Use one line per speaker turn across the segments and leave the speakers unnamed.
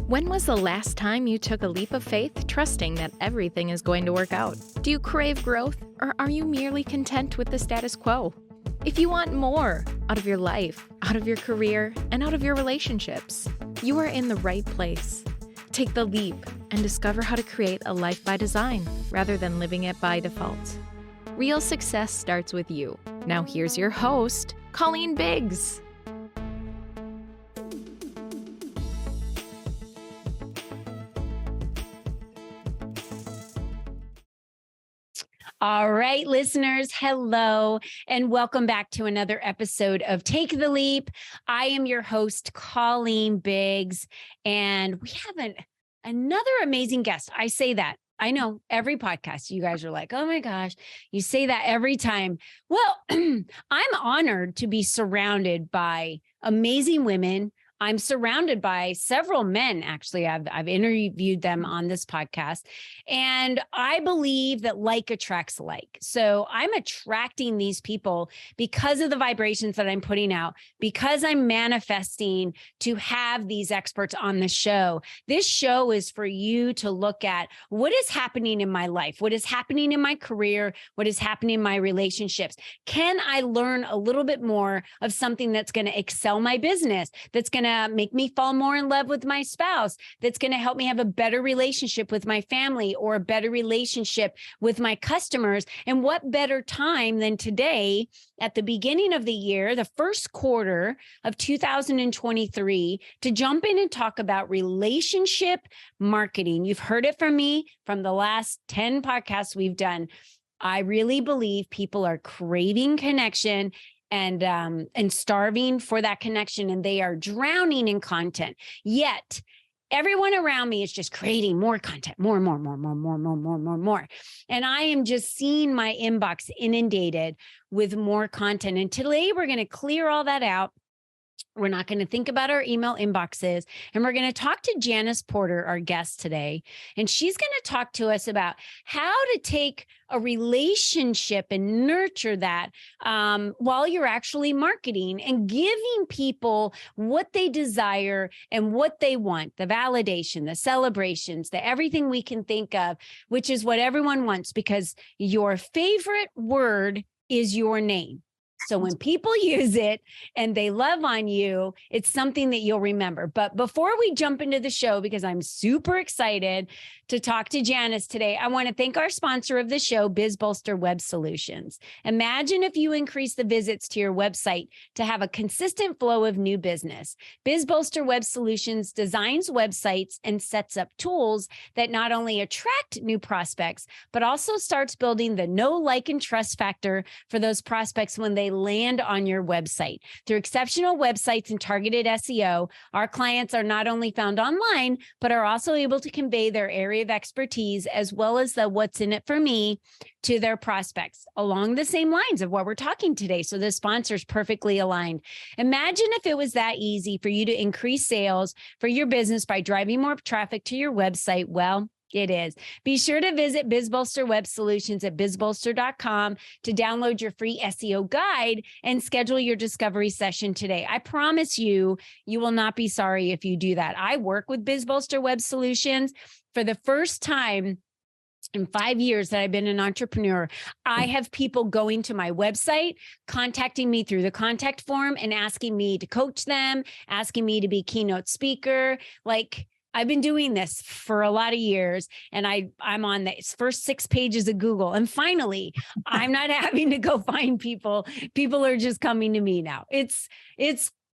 When was the last time you took a leap of faith, trusting that everything is going to work out? Do you crave growth, or are you merely content with the status quo? If you want more out of your life, out of your career, and out of your relationships, you are in the right place. Take the leap and discover how to create a life by design rather than living it by default. Real success starts with you. Now here's your host, Colleen Biggs.
All right, listeners, hello, and welcome back to another episode of Take the Leap. I am your host, Colleen Biggs, and we have another amazing guest. I say that. I know every podcast, you guys are like, oh my gosh, you say that every time. Well, I'm honored to be surrounded by amazing women. I'm surrounded by several men, actually. I've interviewed them on this podcast, and I believe that like attracts like. So I'm attracting these people because of the vibrations that I'm putting out, because I'm manifesting to have these experts on the show. This show is for you to look at what is happening in my life, what is happening in my career, what is happening in my relationships. Can I learn a little bit more of something that's going to excel my business, that's going to make me fall more in love with my spouse, that's going to help me have a better relationship with my family or a better relationship with my customers? And what better time than today at the beginning of the year, the first quarter of 2023, to jump in and talk about relationship marketing. You've heard it from me from the last 10 podcasts we've done. I really believe people are craving connection and starving for that connection, and they are drowning in content. Yet everyone around me is just creating more content, more. And I am just seeing my inbox inundated with more content. And today we're going to clear all that out. We're not going to think about our email inboxes, and we're going to talk to Janice Porter, our guest today. And she's going to talk to us about how to take a relationship and nurture that while you're actually marketing and giving people what they desire and what they want, the validation, the celebrations, the everything we can think of, which is what everyone wants, because your favorite word is your name. So when people use it and they love on you, it's something that you'll remember. But before we jump into the show, because I'm super excited to talk to Janice today, I want to thank our sponsor of the show, BizBolster Web Solutions. Imagine if you increase the visits to your website to have a consistent flow of new business. BizBolster Web Solutions designs websites and sets up tools that not only attract new prospects, but also starts building the know, like, and trust factor for those prospects when they land on your website. Through exceptional websites and targeted SEO, our clients are not only found online, but are also able to convey their area of expertise as well as the what's in it for me to their prospects along the same lines of what we're talking today. So the sponsor's perfectly aligned. Imagine if it was that easy for you to increase sales for your business by driving more traffic to your website. Well, it is. Be sure to visit BizBolster Web Solutions at bizbolster.com to download your free SEO guide and schedule your discovery session today. I promise you, you will not be sorry if you do that. I work with BizBolster Web Solutions for the first time in 5 years that I've been an entrepreneur. I have people going to my website, contacting me through the contact form and asking me to coach them, asking me to be keynote speaker. Like, I've been doing this for a lot of years, and I'm on the first 6 pages of Google. And finally, I'm not having to go find people. People are just coming to me now. It's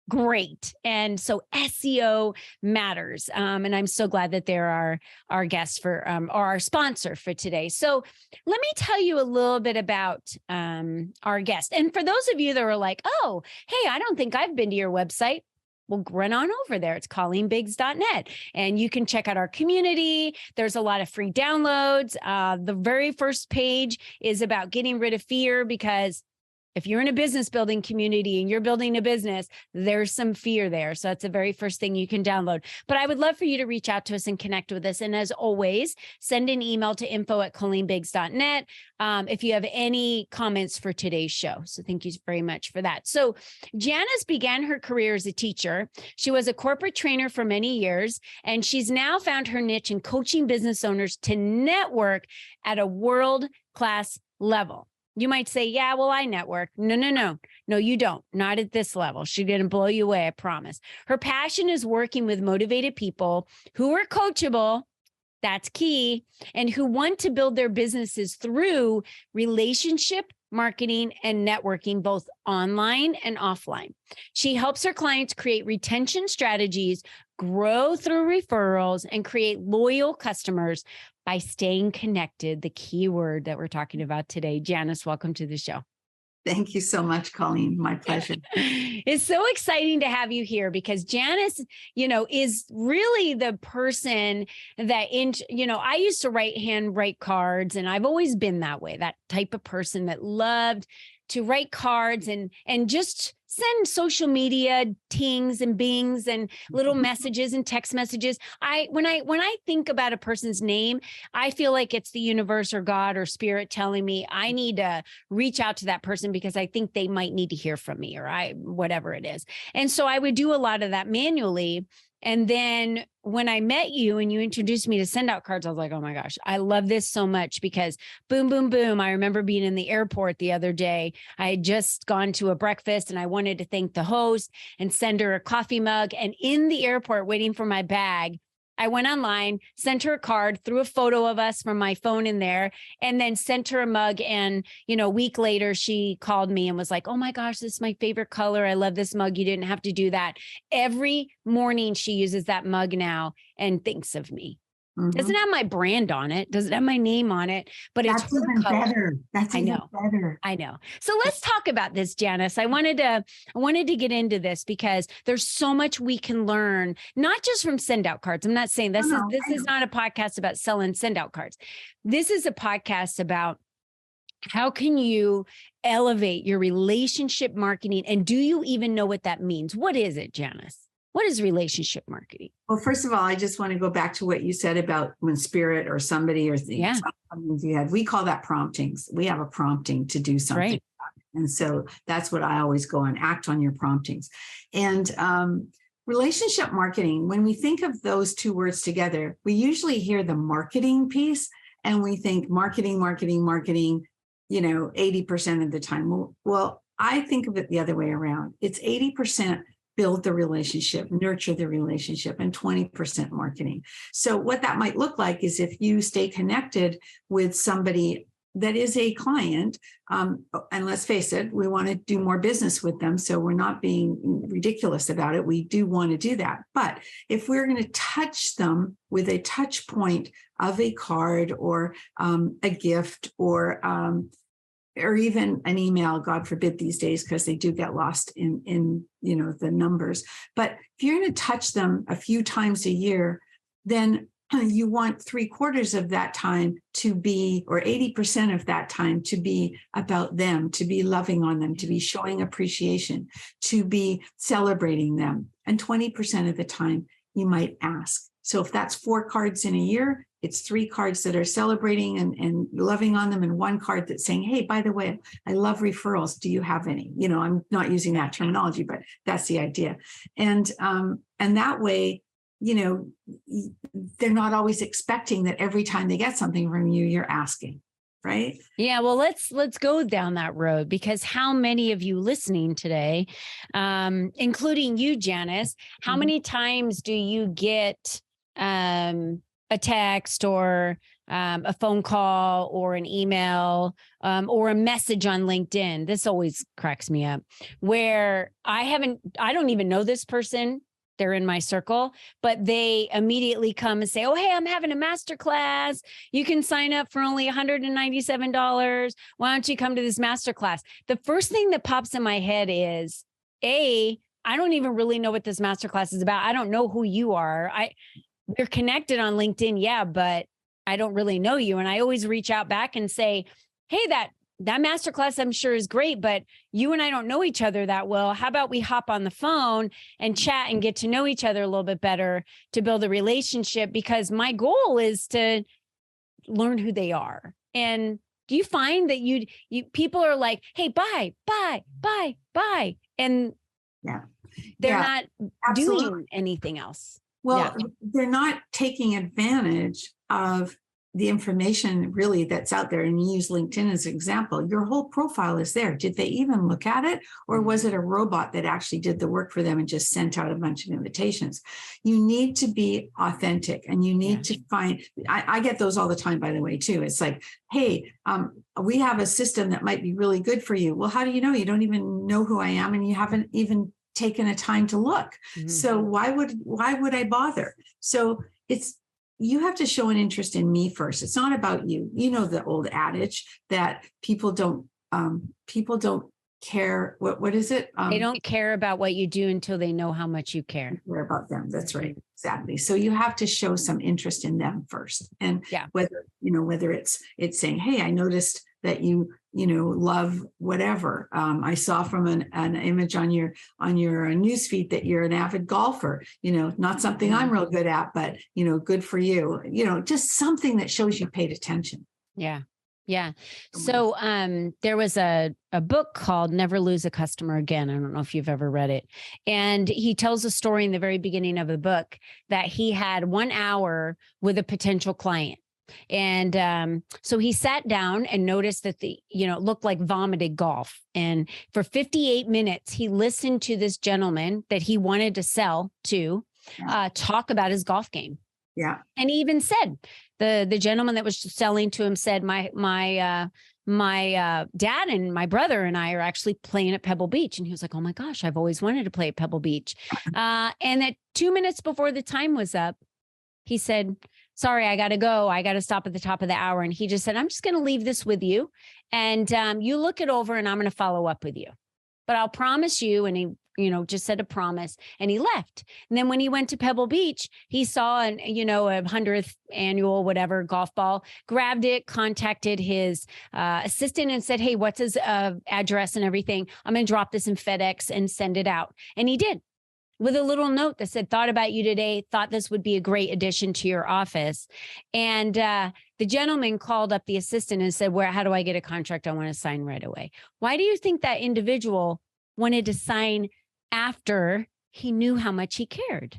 great. And so SEO matters. And I'm so glad that they're our guest for, or our sponsor for today. So let me tell you a little bit about our guest. And for those of you that are like, oh, hey, I don't think I've been to your website. Well, run on over there. It's ColleenBiggs.net. And you can check out our community. There's a lot of free downloads. The very first page is about getting rid of fear, because If you're in a business building community and you're building a business, there's some fear there. So that's the very first thing you can download. But I would love for you to reach out to us and connect with us. And as always, send an email to info@colleenbiggs.net if you have any comments for today's show. So thank you very much for that. So Janice began her career as a teacher. She was a corporate trainer for many years, and she's now found her niche in coaching business owners to network at a world-class level. You might say, yeah, well, I network. No, you don't. Not at this level. She's going to blow you away, I promise. Her passion is working with motivated people who are coachable. That's key. And who want to build their businesses through relationship marketing and networking, both online and offline. She helps her clients create retention strategies, grow through referrals, and create loyal customers by staying connected, the key word that we're talking about today. Janice, welcome to the show.
Thank you so much, Colleen. My pleasure.
It's so exciting to have you here because Janice, is really the person that I used to write cards, and I've always been that way, that type of person that loved to write cards and just send social media tings and bings and little messages and text messages. When I think about a person's name, I feel like it's the universe or God or spirit telling me I need to reach out to that person because I think they might need to hear from me or whatever it is. And so I would do a lot of that manually. And then when I met you and you introduced me to send out cards, I was like, oh my gosh, I love this so much because boom, boom, boom. I remember being in the airport the other day. I had just gone to a breakfast and I wanted to thank the host and send her a coffee mug. And in the airport waiting for my bag, I went online, sent her a card, threw a photo of us from my phone in there, and then sent her a mug. And, a week later, she called me and was like, oh my gosh, this is my favorite color. I love this mug. You didn't have to do that. Every morning she uses that mug now and thinks of me. Mm-hmm. Doesn't have my brand on it. Doesn't have my name on it, but it's
even
color.
Better. That's even better.
I know. So let's talk about this, Janice. I wanted to get into this because there's so much we can learn, not just from send out cards. I'm not saying this is not a podcast about selling send out cards. This is a podcast about how can you elevate your relationship marketing, and do you even know what that means? What is it, Janice? What is relationship marketing?
Well, first of all, I just want to go back to what you said about when spirit or somebody or something you had. We call that promptings. We have a prompting to do something.
Right.
And so that's what I always go on, act on your promptings. And relationship marketing, when we think of those two words together, we usually hear the marketing piece and we think marketing, 80% of the time. Well, I think of it the other way around. It's 80% build the relationship, nurture the relationship, and 20% marketing. So what that might look like is if you stay connected with somebody that is a client, and let's face it, we want to do more business with them. So we're not being ridiculous about it. We do want to do that. But if we're going to touch them with a touch point of a card or a gift or even an email, God forbid these days, because they do get lost in the numbers. But if you're going to touch them a few times a year, then you want 3/4 of that time to be, or 80% of that time to be about them, to be loving on them, to be showing appreciation, to be celebrating them. And 20% of the time you might ask. So if that's 4 cards in a year, it's 3 cards that are celebrating and loving on them, and 1 card that's saying, hey, by the way, I love referrals. Do you have any? I'm not using that terminology, but that's the idea. And that way, they're not always expecting that every time they get something from you, you're asking. Right?
Yeah. Well, let's go down that road, because how many of you listening today, including you, Janice, how many times do you get a text or a phone call or an email or a message on LinkedIn? This always cracks me up, where I don't even know this person. They're in my circle, but they immediately come and say, oh, hey, I'm having a masterclass. You can sign up for only $197. Why don't you come to this masterclass? The first thing that pops in my head is, I don't even really know what this masterclass is about. I don't know who you are. We're connected on LinkedIn. Yeah, but I don't really know you. And I always reach out back and say, hey, that that masterclass I'm sure is great, but you and I don't know each other that well. How about we hop on the phone and chat and get to know each other a little bit better to build a relationship? Because my goal is to learn who they are. And do you find that you people are like, hey, bye. And they're not doing anything else.
Well, they're not taking advantage of the information really that's out there. And you use LinkedIn as an example. Your whole profile is there. Did they even look at it? Or was it a robot that actually did the work for them and just sent out a bunch of invitations? You need to be authentic, and you need to find, I get those all the time, by the way, too. It's like, hey, we have a system that might be really good for you. Well, how do you know? You don't even know who I am, and you haven't even taken a time to look. So why would I bother? So you have to show an interest in me first. It's not about you. You know, the old adage that people don't care. What is it?
They don't care about what you do until they know how much you care.
Care about them. That's right. Exactly. So you have to show some interest in them first. And whether it's saying, hey, I noticed that you love whatever. I saw from an image on your newsfeed that you're an avid golfer, not something I'm real good at, but, good for you, just something that shows you paid attention.
Yeah. Yeah. So there was a book called Never Lose a Customer Again. I don't know if you've ever read it. And he tells a story in the very beginning of the book that he had 1 hour with a potential client. And so he sat down and noticed that it looked like vomited golf. And for 58 minutes, he listened to this gentleman that he wanted to sell to talk about his golf game.
Yeah.
And he even said, the gentleman that was selling to him said, my dad and my brother and I are actually playing at Pebble Beach. And he was like, oh my gosh, I've always wanted to play at Pebble Beach. And at 2 minutes before the time was up, he said, sorry, I got to go. I got to stop at the top of the hour. And he just said, I'm just going to leave this with you. And you look it over and I'm going to follow up with you. But I'll promise you. And he, just said a promise, and he left. And then when he went to Pebble Beach, he saw a 100th annual, whatever, golf ball, grabbed it, contacted his assistant and said, hey, what's his address and everything? I'm going to drop this in FedEx and send it out. And he did, with a little note that said, thought about you today, thought this would be a great addition to your office. And the gentleman called up the assistant and said, how do I get a contract? I want to sign right away. Why do you think that individual wanted to sign after he knew how much he cared?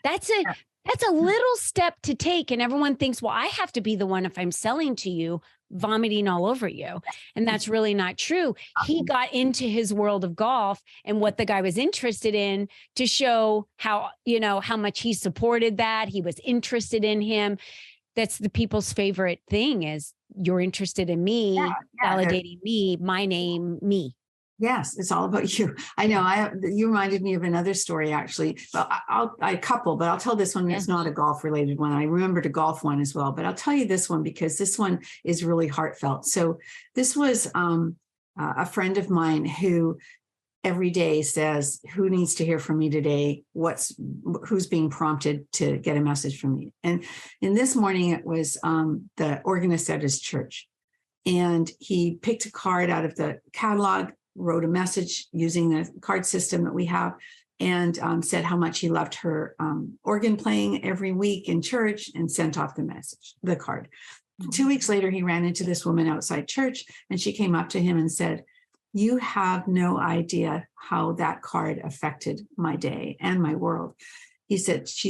That's a little step to take. And everyone thinks, well, I have to be the one, if I'm selling to you, vomiting all over you. And that's really not true. He got into his world of golf and what the guy was interested in to show how much he supported that. He was interested in him. That's the people's favorite thing, is you're interested in me, validating me, my name, me.
Yes, it's all about you. I know. You reminded me of another story, actually. Well, I'll tell this one. It's not a golf related one. I remembered a golf one as well, but I'll tell you this one because this one is really heartfelt. So this was a friend of mine who every day says, who needs to hear from me today? Who's being prompted to get a message from me? And in this morning, it was the organist at his church. And he picked a card out of the catalog, wrote a message using the card system that we have, and said how much he loved her organ playing every week in church, and sent off the card. 2 weeks later, he ran into this woman outside church, and she came up to him and said, you have no idea how that card affected my day and my world. She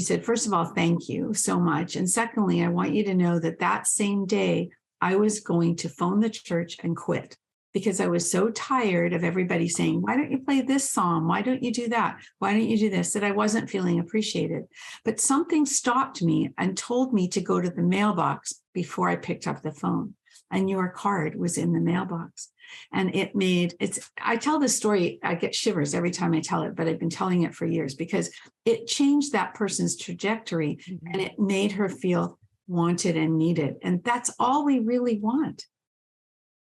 said, first of all, thank you so much. And secondly, I want you to know that same day I was going to phone the church and quit, because I was so tired of everybody saying, why don't you play this psalm? Why don't you do that? Why don't you do this? That I wasn't feeling appreciated. But something stopped me and told me to go to the mailbox before I picked up the phone. And your card was in the mailbox. And I tell this story, I get shivers every time I tell it, but I've been telling it for years because it changed that person's trajectory, and it made her feel wanted and needed. And that's all we really want.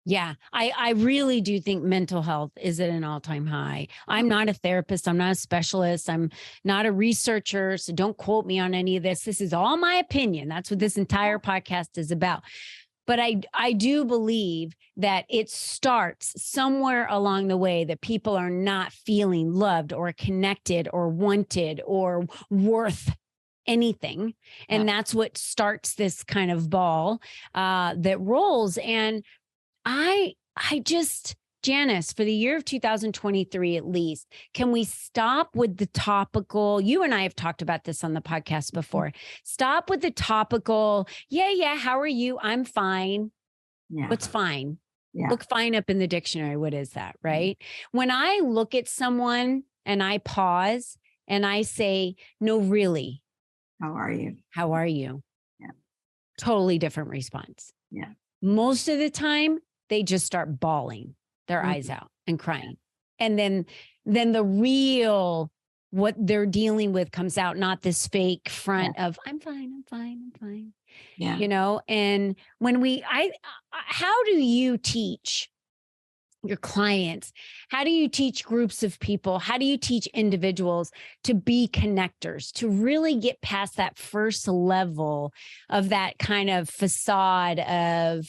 Yeah, I really do think mental health is at an all-time high. I'm not a therapist. I'm not a specialist. I'm not a researcher. So don't quote me on any of this. This is all my opinion. That's what this entire podcast is about. But I do believe that it starts somewhere along the way that people are not feeling loved or connected or wanted or worth anything. And that's what starts this kind of ball that rolls. And I just, Janice, for the year of 2023, at least, can we stop with the topical? You and I have talked about this on the podcast before. Stop with the topical. Yeah. How are you? I'm fine.
Yeah.
What's fine?
Yeah.
Look fine up in the dictionary. What is that? Right. When I look at someone and I pause and I say, no, really.
How are you?
How are you?
Yeah.
Totally different response.
Yeah.
Most of the time, they just start bawling their eyes out and crying. And then the real, what they're dealing with comes out, not this fake front of I'm fine.
Yeah.
You know, and when how do you teach your clients? How do you teach groups of people? How do you teach individuals to be connectors, to really get past that first level of that kind of facade of,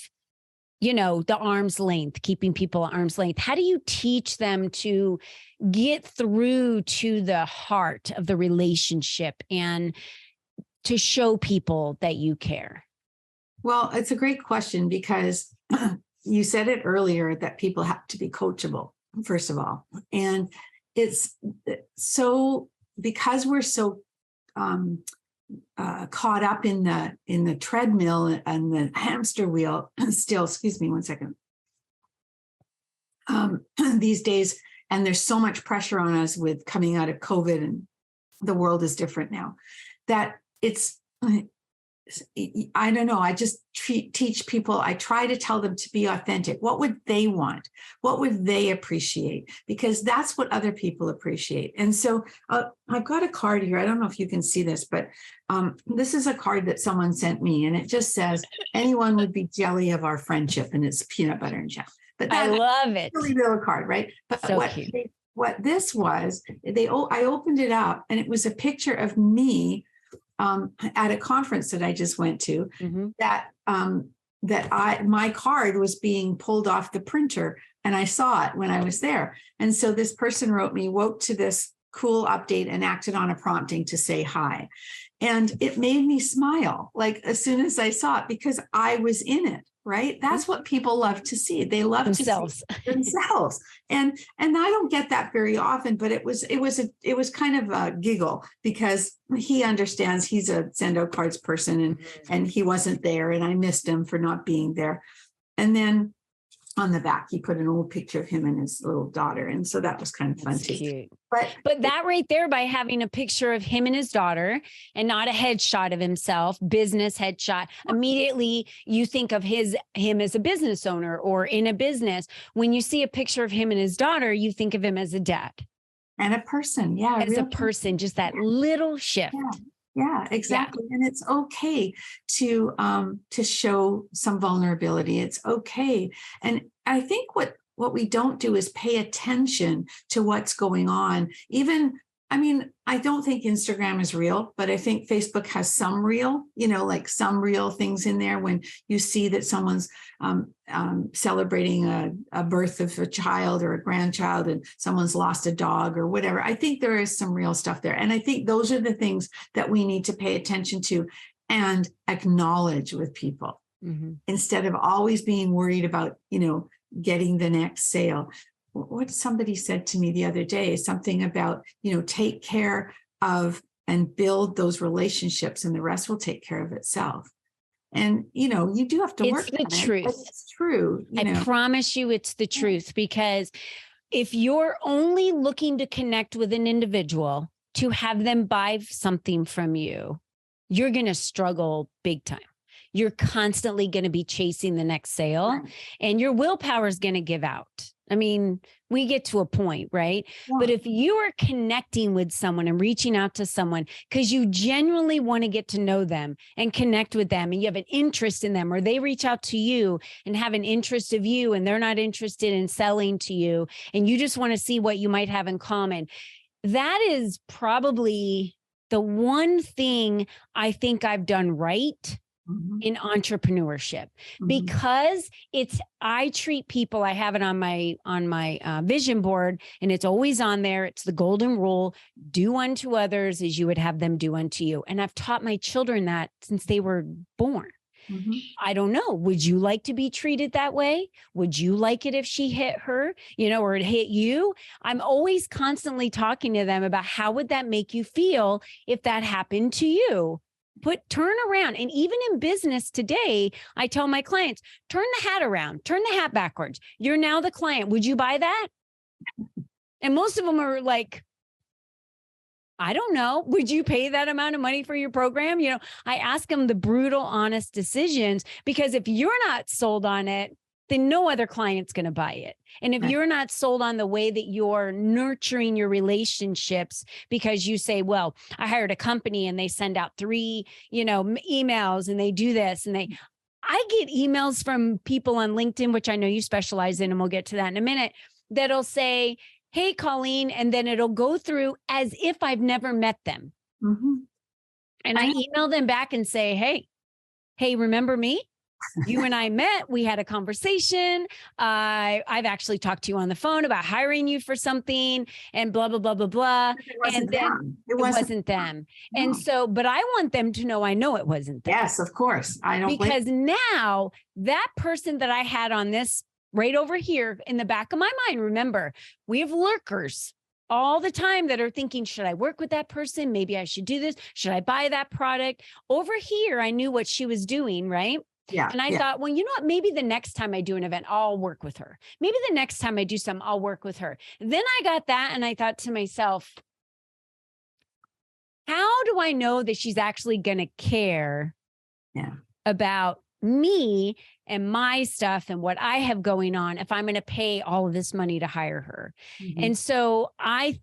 you know, the arm's length, keeping people at arm's length? How do you teach them to get through to the heart of the relationship and to show people that you care?
Well, it's a great question because you said it earlier that people have to be coachable, first of all. And it's so, because we're so caught up in the treadmill and the hamster wheel still, excuse me one second, these days, and there's so much pressure on us with coming out of COVID and the world is different now, that I don't know. I just teach people. I try to tell them to be authentic. What would they want? What would they appreciate? Because that's what other people appreciate. And so I've got a card here. I don't know if you can see this, but this is a card that someone sent me, and it just says, "Anyone would be jelly of our friendship," and it's peanut butter and jam. But
I love it.
Really little card, right? But
so cute.
What this was, I opened it up, and it was a picture of me at a conference that I just went to, that my card was being pulled off the printer, and I saw it when I was there. And so this person wrote me, woke to this cool update and acted on a prompting to say hi. And it made me smile, like as soon as I saw it, because I was in it, right? That's what people love to see. They love
themselves.
To see themselves. And I don't get that very often, but it was kind of a giggle because he understands he's a Sendo Cards person and he wasn't there, and I missed him for not being there. And then on the back, he put an old picture of him and his little daughter. And so that was kind of fun too.
Cute. But that right there, by having a picture of him and his daughter and not a headshot of himself, business headshot, immediately you think of him as a business owner or in a business. When you see a picture of him and his daughter, you think of him as a dad.
And a person. Yeah.
As a person, just that little shift.
Yeah, exactly. Yeah. And it's okay to show some vulnerability. It's okay. And I think what we don't do is pay attention to what's going on. I don't think Instagram is real, but I think Facebook has some real, like some real things in there when you see that someone's celebrating a birth of a child or a grandchild and someone's lost a dog or whatever. I think there is some real stuff there. And I think those are the things that we need to pay attention to and acknowledge with people instead of always being worried about, getting the next sale. What somebody said to me the other day is something about, take care of and build those relationships and the rest will take care of itself. And, you do have to work on it.
It's the truth.
It's true.
I promise you it's the truth, because if you're only looking to connect with an individual to have them buy something from you, you're going to struggle big time. You're constantly going to be chasing the next sale and your willpower is going to give out. I mean, we get to a point, right? Yeah. But if you are connecting with someone and reaching out to someone because you genuinely want to get to know them and connect with them and you have an interest in them, or they reach out to you and have an interest of you and they're not interested in selling to you and you just want to see what you might have in common, that is probably the one thing I think I've done right in entrepreneurship,
Mhm.
because I treat people, I have it on my vision board, and it's always on there. It's the golden rule: do unto others as you would have them do unto you. And I've taught my children that since they were born.
Mhm.
I don't know. Would you like to be treated that way? Would you like it if she hit her, or it hit you? I'm always constantly talking to them about how would that make you feel if that happened to you? Turn around. And even in business today, I tell my clients, turn the hat around, turn the hat backwards. You're now the client. Would you buy that? And most of them are like, I don't know. Would you pay that amount of money for your program? I ask them the brutal, honest decisions, because if you're not sold on it, then no other client's going to buy it. And if you're not sold on the way that you're nurturing your relationships, because you say, well, I hired a company and they send out 3, emails, and they do this, and I get emails from people on LinkedIn, which I know you specialize in, and we'll get to that in a minute, that'll say, hey, Colleen, and then it'll go through as if I've never met them.
Mm-hmm.
And I email them back and say, hey, remember me? You and I met, we had a conversation. I've actually talked to you on the phone about hiring you for something, and blah, blah, blah, blah, blah.
It wasn't them. No.
And so, but I want them to know I know it wasn't them.
Yes, of course.
Because now that person that I had on this right over here in the back of my mind, remember, we have lurkers all the time that are thinking, should I work with that person? Maybe I should do this. Should I buy that product? Over here, I knew what she was doing, right?
Yeah.
And I thought, well, you know what? Maybe the next time I do an event, I'll work with her. Maybe the next time I do something, I'll work with her. Then I got that, and I thought to myself, how do I know that she's actually going to care about me and my stuff and what I have going on if I'm going to pay all of this money to hire her? Mm-hmm. And so I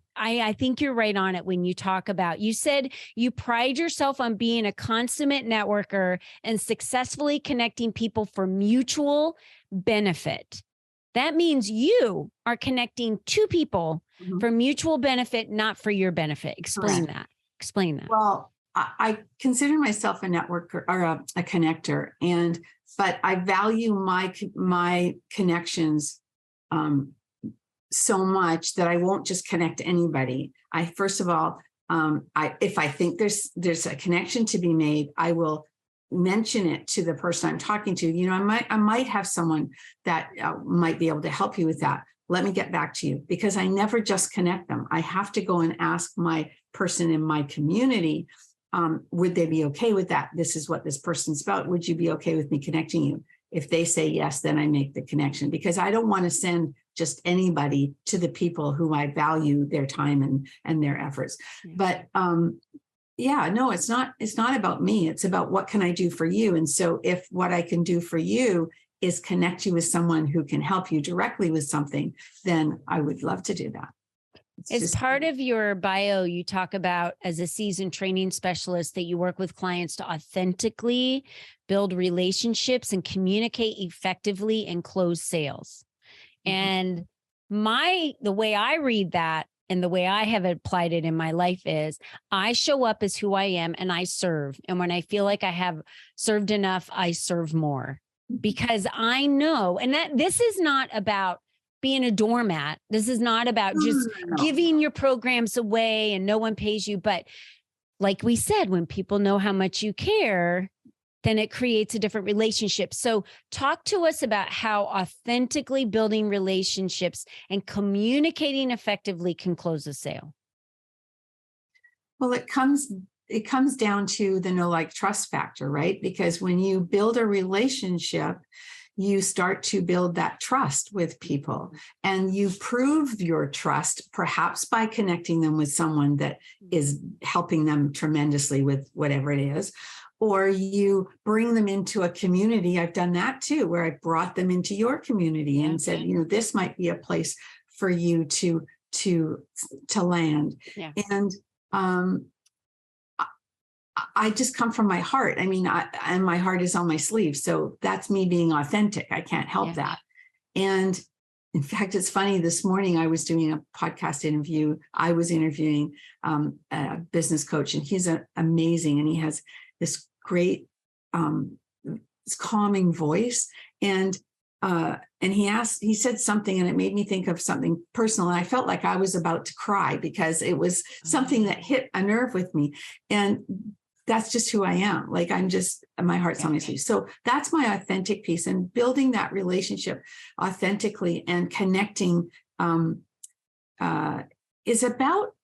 think you're right on it when you talk about, you said you pride yourself on being a consummate networker and successfully connecting people for mutual benefit. That means you are connecting 2 people for mutual benefit, not for your benefit. Explain that.
Well, I consider myself a networker or a connector, but I value my connections so much that I won't just connect anybody. First of all, if I think there's a connection to be made, I will mention it to the person I'm talking to. I might have someone that might be able to help you with that. Let me get back to you, because I never just connect them. I have to go and ask my person in my community, would they be okay with that? This is what this person's about. Would you be okay with me connecting you? If they say yes, then I make the connection, because I don't want to send just anybody to the people who I value their time and their efforts. But no, it's not about me. It's about what can I do for you? And so if what I can do for you is connect you with someone who can help you directly with something, then I would love to do that.
As part of your bio, you talk about, as a seasoned training specialist, that you work with clients to authentically build relationships and communicate effectively and close sales. And the way I read that and the way I have applied it in my life is, I show up as who I am and I serve. And when I feel like I have served enough, I serve more, because I know, and that this is not about being a doormat. This is not about just giving your programs away and no one pays you. But like we said, when people know how much you care, then it creates a different relationship. So talk to us about how authentically building relationships and communicating effectively can close a sale.
Well, it comes down to the know, like, trust factor, right? Because when you build a relationship, you start to build that trust with people, and you prove your trust perhaps by connecting them with someone that is helping them tremendously with whatever it is, or you bring them into a community. I've done that too, where I brought them into your community and said, this might be a place for you to land. Yeah. And I just come from my heart. I mean, and my heart is on my sleeve. So that's me being authentic. I can't help that. And in fact, it's funny, this morning I was doing a podcast interview. I was interviewing a business coach, and he's amazing. And he has this great calming voice. And he said something, and it made me think of something personal. And I felt like I was about to cry because it was something that hit a nerve with me. And that's just who I am. Like, my heart's on my sleeve. So that's my authentic piece, and building that relationship authentically and connecting is about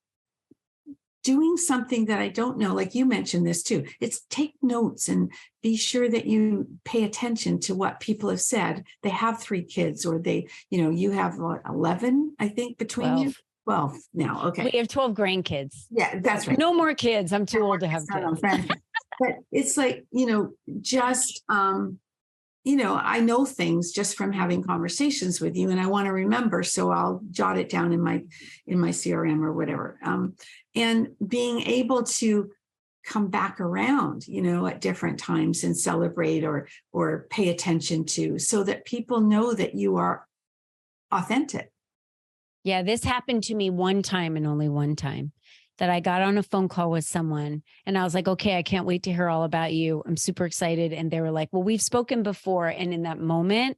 doing something that I don't know. Like you mentioned this too. It's take notes and be sure that you pay attention to what people have said. They have 3 kids, or you have 11, I think, between 12. You. 12 now. Okay.
We have 12 grandkids.
Yeah, that's right.
No more kids. I'm too old to have kids.
But it's like, just, I know things just from having conversations with you, and I want to remember, so I'll jot it down in my CRM or whatever. And being able to come back around, at different times and celebrate or pay attention to, so that people know that you are authentic.
Yeah, this happened to me one time, and only one time, that I got on a phone call with someone and I was like, okay, I can't wait to hear all about you. I'm super excited. And they were like, well, we've spoken before. And in that moment,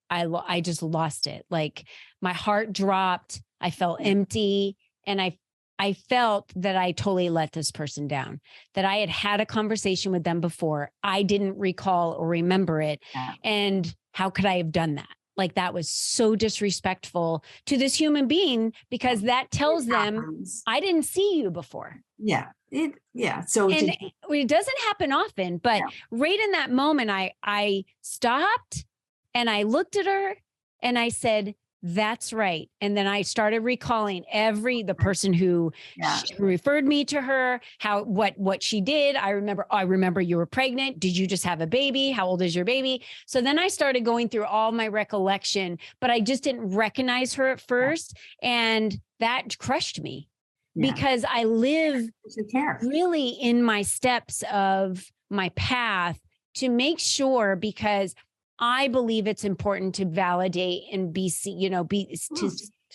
I just lost it. Like, my heart dropped. I felt empty. And I felt that I totally let this person down, that I had a conversation with them before. I didn't recall or remember it. Yeah. And how could I have done that? Like, that was so disrespectful to this human being, because that tells them I didn't see you before.
Yeah. So
it doesn't happen often, but right in that moment, I stopped and I looked at her and I said, that's right. And then I started recalling the person who referred me to her, what she did. I remember you were pregnant. Did you just have a baby? How old is your baby? So then I started going through all my recollection, but I just didn't recognize her at first. And that crushed me because I live really in my steps of my path to make sure, because I believe it's important to validate and be seen,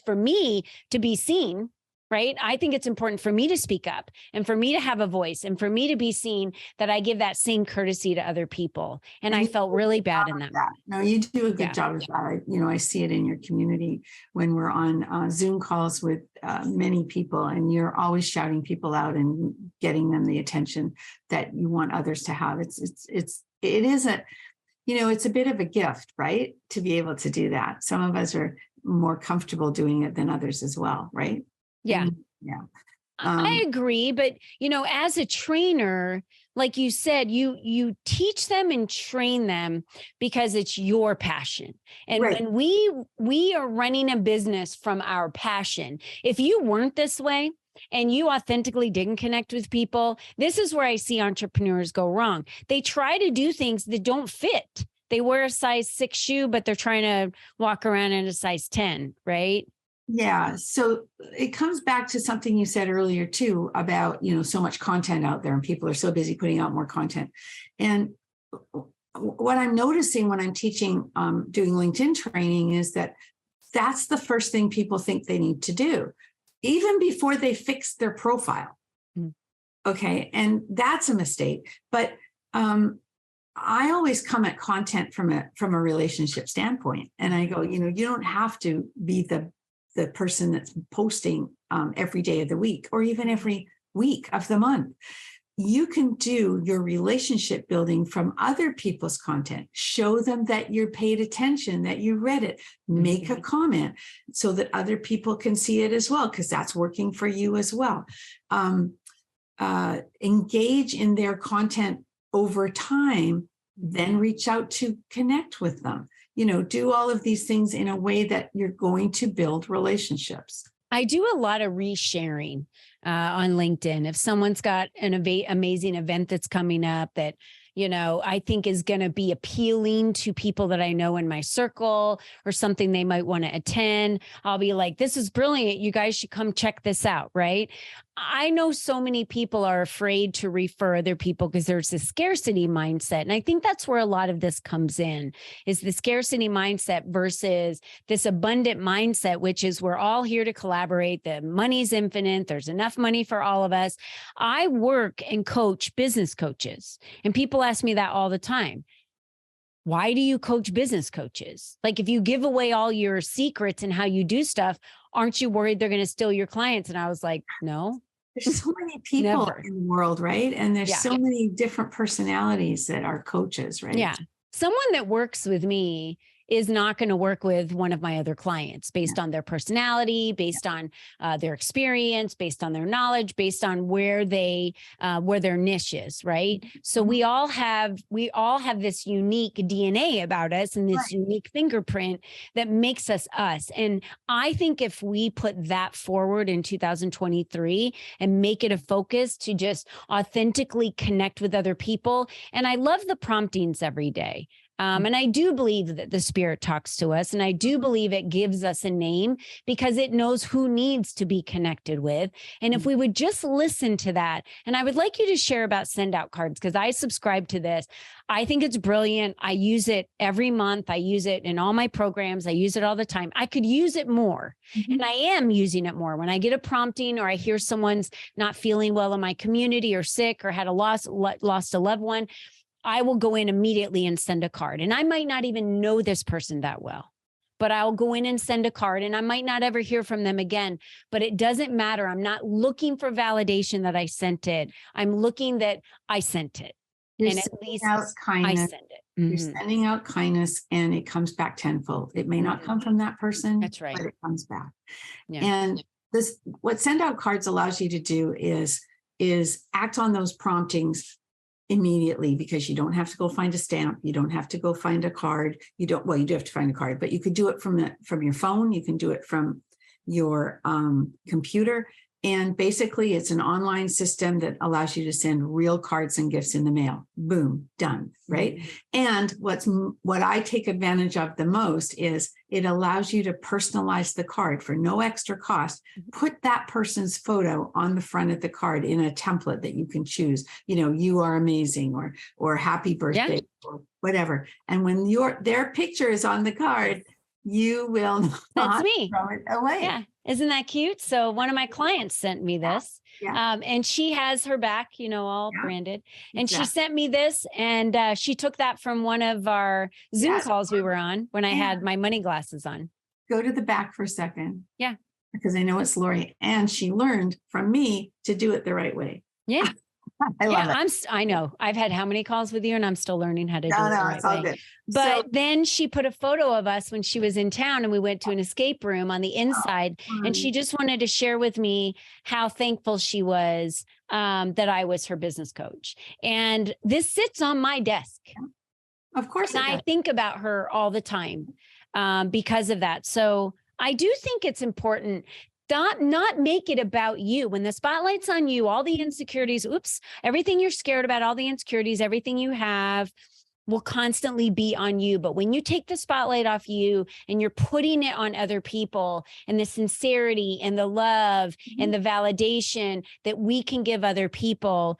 for me to be seen, right? I think it's important for me to speak up and for me to have a voice and for me to be seen, that I give that same courtesy to other people. And I felt really bad in that.
No, you do a good job of that. I see it in your community when we're on Zoom calls with many people, and you're always shouting people out and getting them the attention that you want others to have. It's a bit of a gift, right? To be able to do that. Some of us are more comfortable doing it than others as well, right?
Yeah. I agree. But, as a trainer, like you said, you teach them and train them because it's your passion. And when we are running a business from our passion, if you weren't this way, and you authentically didn't connect with people, this is where I see entrepreneurs go wrong. They try to do things that don't fit. They wear a size 6 shoe, but they're trying to walk around in a size 10, right?
Yeah. So it comes back to something you said earlier too, about, so much content out there and people are so busy putting out more content. And what I'm noticing when I'm teaching, doing LinkedIn training, is that that's the first thing people think they need to do, even before they fix their profile. Okay. And that's a mistake. But I always come at content from a relationship standpoint. And I go, you don't have to be the person that's posting every day of the week or even every week of the month. You can do your relationship building from other people's content. Show them that you paid attention, that you read it, make a comment so that other people can see it as well, because that's working for you as well. Engage in their content over time, then reach out to connect with them. Do all of these things in a way that you're going to build relationships.
I do a lot of resharing on LinkedIn. If someone's got an amazing event that's coming up that, I think is going to be appealing to people that I know in my circle, or something they might want to attend, I'll be like, this is brilliant. You guys should come check this out, right? I know so many people are afraid to refer other people because there's a scarcity mindset. And I think that's where a lot of this comes in, is the scarcity mindset versus this abundant mindset, which is we're all here to collaborate. The money's infinite. There's enough money for all of us. I work and coach business coaches, and people People ask me that all the time. Why do you coach business coaches? Like, if you give away all your secrets and how you do stuff, aren't you worried they're going to steal your clients? And I was like, no.
There's so many people
Never.
in the world, right? And there's so many different personalities that are coaches, right?
Yeah. Someone that works with me is not going to work with one of my other clients based on their personality, based on their experience, based on their knowledge, based on where their niche is, right? So we all have this unique DNA about us and this unique fingerprint that makes us us. And I think if we put that forward in 2023 and make it a focus to just authentically connect with other people, and I love the promptings every day. And I do believe that the spirit talks to us, and I do believe it gives us a name because it knows who needs to be connected with. And if we would just listen to that, and I would like you to share about send out cards, because I subscribe to this. I think it's brilliant. I use it every month. I use it in all my programs. I use it all the time. I could use it more. And I am using it more when I get a prompting, or I hear someone's not feeling well in my community, or sick, or had lost a loved one. I will go in immediately and send a card. And I might not even know this person that well, but I'll go in and send a card, and I might not ever hear from them again, but it doesn't matter. I'm not looking for validation that I sent it. I'm looking that I sent it. And at least I send it.
You're sending out kindness, and it comes back tenfold. It may not come from that person.
That's right.
But it comes back.
Yeah.
And what send out cards allows you to do is act on those promptings immediately, because you don't have to go find a stamp. You don't have to go find a card. You do have to find a card, but you could do it from your phone. You can do it from your computer. And basically it's an online system that allows you to send real cards and gifts in the mail. Boom, done, right? And what I take advantage of the most is it allows you to personalize the card for no extra cost. Put that person's photo on the front of the card in a template that you can choose. You are amazing, or happy birthday, or whatever. And when their picture is on the card, you will not throw it away.
Yeah. Isn't that cute? So one of my clients sent me this, and she has her back, all branded. And she sent me this, and she took that from one of our Zoom calls we were on when I had my money glasses on.
Go to the back for a second.
Yeah.
Because I know it's Lori, and she learned from me to do it the right way.
Yeah.
I love it.
I know. I've had how many calls with you, and I'm still learning how to do it the right
it's all
way.
good.
But then she put a photo of us when she was in town, and we went to an escape room on the inside, and she just wanted to share with me how thankful she was that I was her business coach. And this sits on my desk.
Of course.
And I think about her all the time because of that. So I do think it's important not make it about you. When the spotlight's on you, all the insecurities, everything you're scared about, all the insecurities, everything you have will constantly be on you. But when you take the spotlight off you and you're putting it on other people, and the sincerity and the love and the validation that we can give other people,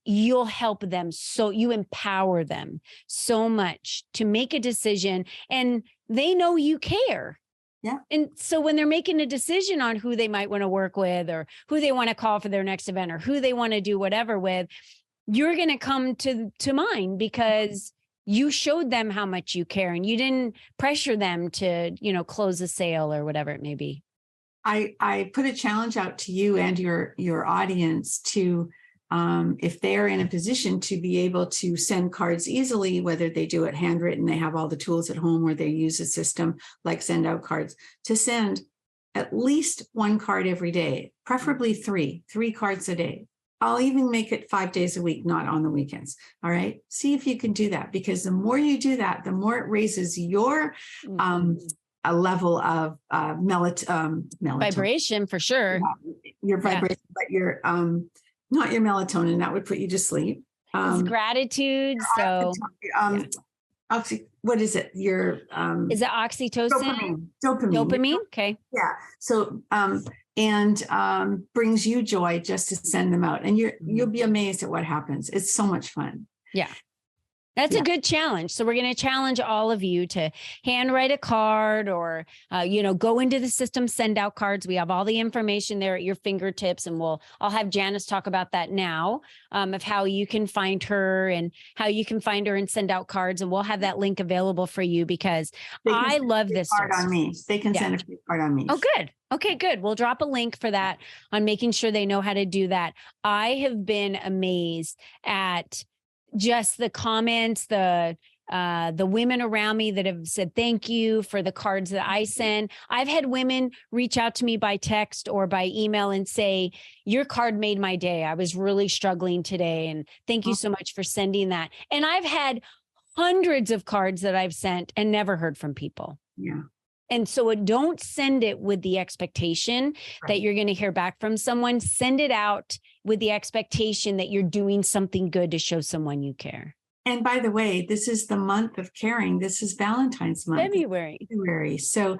you'll help them. So you empower them so much to make a decision, and they know you care.
Yeah.
And so when they're making a decision on who they might want to work with, or who they want to call for their next event, or who they want to do whatever with, you're going to come to mind because you showed them how much you care, and you didn't pressure them to, close a sale or whatever it may be.
I put a challenge out to you and your audience to, if they're in a position to be able to send cards easily, whether they do it handwritten, they have all the tools at home, or they use a system like send out cards, to send at least one card every day, preferably three cards a day. I'll even make it 5 days a week, not on the weekends. All right. See if you can do that, because the more you do that, the more it raises your a level of melatonin
vibration, for sure.
Your vibration, but your not your melatonin, that would put you to sleep.
It's gratitude. So
what is it? Your
is it oxytocin?
Dopamine.
Okay.
Yeah. So and brings you joy just to send them out, and you'll be amazed at what happens. It's so much fun.
Yeah. That's a good challenge. So we're going to challenge all of you to handwrite a card or, go into the system, send out cards. We have all the information there at your fingertips, and I'll have Janice talk about that now, of how you can find her and send out cards. And we'll have that link available for you, because I love this
card on me. They can send a free card on me.
Oh, good. Okay, good. We'll drop a link for that on making sure they know how to do that. I have been amazed at just the comments, the women around me that have said thank you for the cards that I send. I've had women reach out to me by text or by email and say, your card made my day. I was really struggling today, and thank you so much for sending that. And I've had hundreds of cards that I've sent and never heard from people.
Yeah.
And so don't send it with the expectation that you're going to hear back from someone. Send it out with the expectation that you're doing something good to show someone you care.
And by the way, this is the month of caring. This is Valentine's month. February. So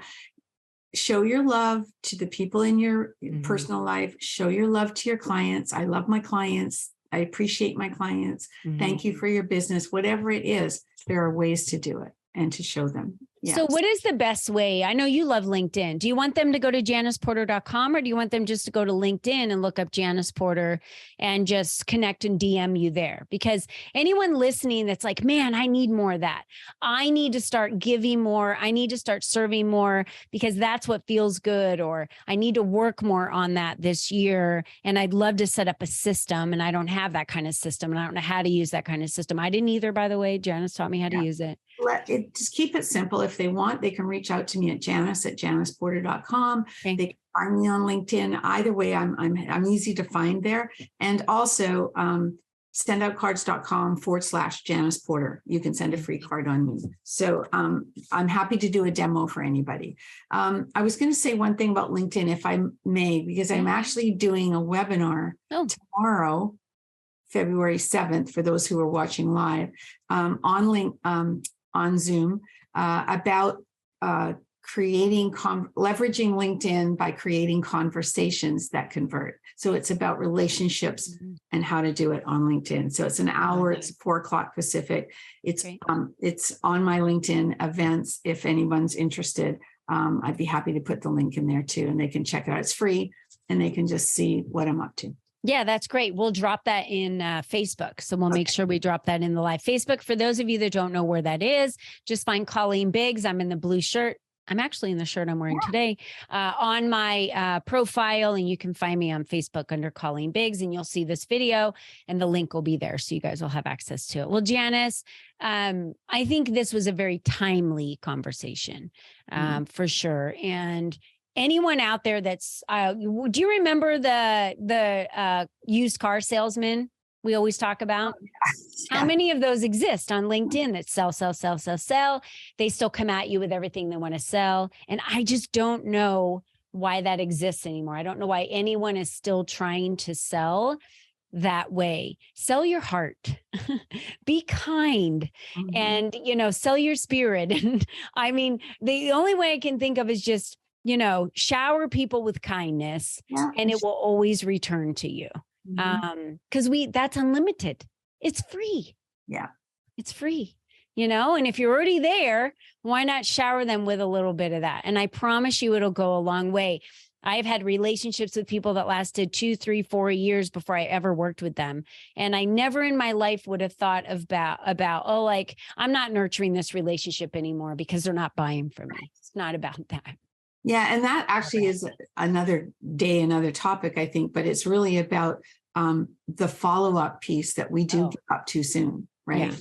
show your love to the people in your personal life. Show your love to your clients. I love my clients. I appreciate my clients. Thank you for your business. Whatever it is, there are ways to do it and to show them. Yes.
So what is the best way? I know you love LinkedIn. Do you want them to go to janiceporter.com, or do you want them just to go to LinkedIn and look up Janice Porter and just connect and DM you there? Because anyone listening that's like, man, I need more of that. I need to start giving more. I need to start serving more, because that's what feels good. Or I need to work more on that this year. And I'd love to set up a system, and I don't have that kind of system, and I don't know how to use that kind of system. I didn't either, by the way. Janice taught me how to use it.
Just keep it simple. If they want, they can reach out to me at janiceporter.com.
Okay.
They can find me on LinkedIn. Either way, I'm easy to find there. And also sendoutcards.com/Janice Porter. You can send a free card on me. So I'm happy to do a demo for anybody. I was going to say one thing about LinkedIn, if I may, because I'm actually doing a webinar tomorrow, February 7th, for those who are watching live on Zoom, about leveraging LinkedIn by creating conversations that convert. So it's about relationships and how to do it on LinkedIn. So it's an hour. It's 4:00 Pacific. It's on my LinkedIn events. If anyone's interested, I'd be happy to put the link in there too, and they can check it out. It's free, and they can just see what I'm up to.
Yeah, that's great. We'll drop that in Facebook. So we'll make sure we drop that in the live Facebook. For those of you that don't know where that is, just find Colleen Biggs. I'm in the blue shirt. I'm actually in the shirt I'm wearing today on my profile. And you can find me on Facebook under Colleen Biggs, and you'll see this video, and the link will be there. So you guys will have access to it. Well, Janice, I think this was a very timely conversation for sure. And anyone out there that's, do you remember the used car salesman we always talk about? How many of those exist on LinkedIn that sell? They still come at you with everything they want to sell. And I just don't know why that exists anymore. I don't know why anyone is still trying to sell that way. Sell your heart, be kind, and, sell your spirit. And I mean, the only way I can think of is just, shower people with kindness, and it will always return to you. Because that's unlimited. It's free. Yeah. It's free, and if you're already there, why not shower them with a little bit of that? And I promise you, it'll go a long way. I've had relationships with people that lasted 2, 3, 4 years before I ever worked with them. And I never in my life would have thought about, I'm not nurturing this relationship anymore because they're not buying from me. It's not about that.
Yeah. And that actually is another day, another topic, I think, but it's really about the follow-up piece that we do give up too soon, right?
Yeah.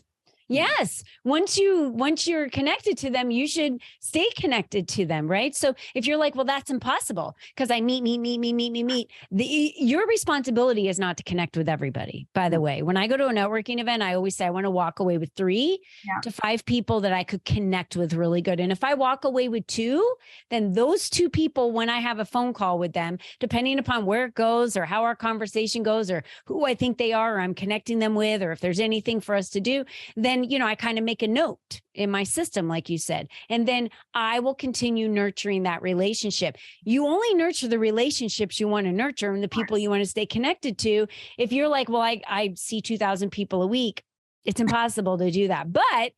Yes. Once you're connected to them, you should stay connected to them, right? So if you're like, well, that's impossible because I meet. Your responsibility is not to connect with everybody. By the way, when I go to a networking event, I always say I want to walk away with 3 to 5 people that I could connect with really good. And if I walk away with 2, then those 2 people, when I have a phone call with them, depending upon where it goes or how our conversation goes or who I think they are, or I'm connecting them with, or if there's anything for us to do, then I kind of make a note in my system, like you said, and then I will continue nurturing that relationship. You only nurture the relationships you want to nurture and the people you want to stay connected to. If you're like, well, I see 2,000 people a week, It's impossible to do that. But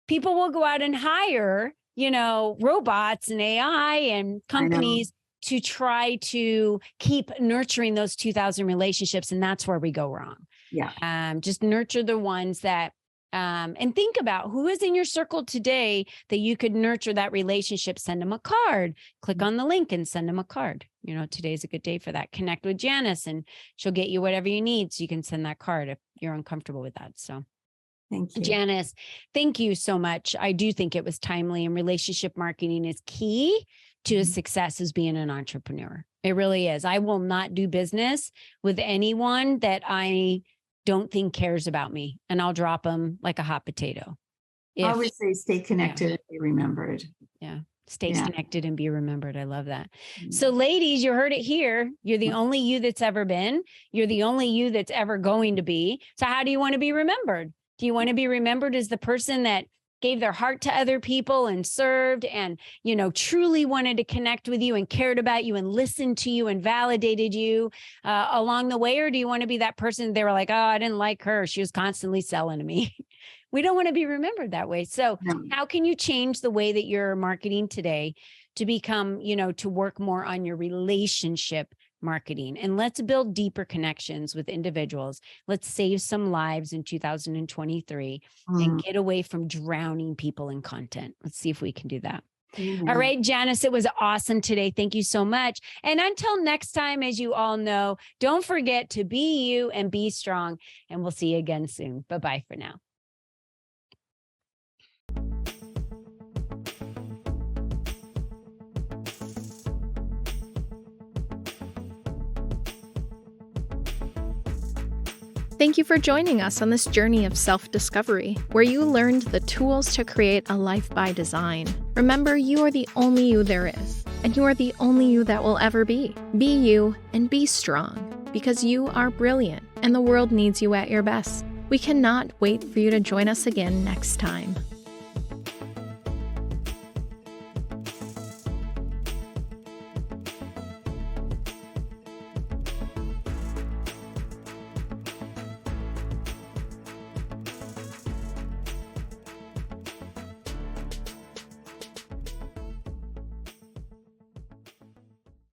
people will go out and hire, robots and AI and companies to try to keep nurturing those 2,000 relationships. And that's where we go wrong.
Yeah.
Just nurture the ones that, and think about who is in your circle today that you could nurture that relationship. Send them a card, click on the link and send them a card. Today's a good day for that. Connect with Janice and she'll get you whatever you need. So you can send that card if you're uncomfortable with that. So
thank you,
Janice. Thank you so much. I do think it was timely, and relationship marketing is key to success as being an entrepreneur. It really is. I will not do business with anyone that I don't think cares about me, and I'll drop them like a hot potato.
I always say stay connected and be remembered.
Yeah. Stay connected and be remembered. I love that. So ladies, you heard it here. You're the only you that's ever been. You're the only you that's ever going to be. So how do you want to be remembered? Do you want to be remembered as the person that gave their heart to other people and served and, truly wanted to connect with you and cared about you and listened to you and validated you along the way? Or do you want to be that person they were like, oh, I didn't like her. She was constantly selling to me. We don't want to be remembered that way. So how can you change the way that you're marketing today to become, to work more on your relationship marketing? And let's build deeper connections with individuals. Let's save some lives in 2023 and get away from drowning people in content. Let's see if we can do that. All right, Janice, it was awesome today. Thank you so much. And until next time, as you all know, don't forget to be you and be strong. And we'll see you again soon. Bye-bye for now.
Thank you for joining us on this journey of self-discovery, where you learned the tools to create a life by design. Remember, you are the only you there is, and you are the only you that will ever be. Be you and be strong, because you are brilliant, and the world needs you at your best. We cannot wait for you to join us again next time.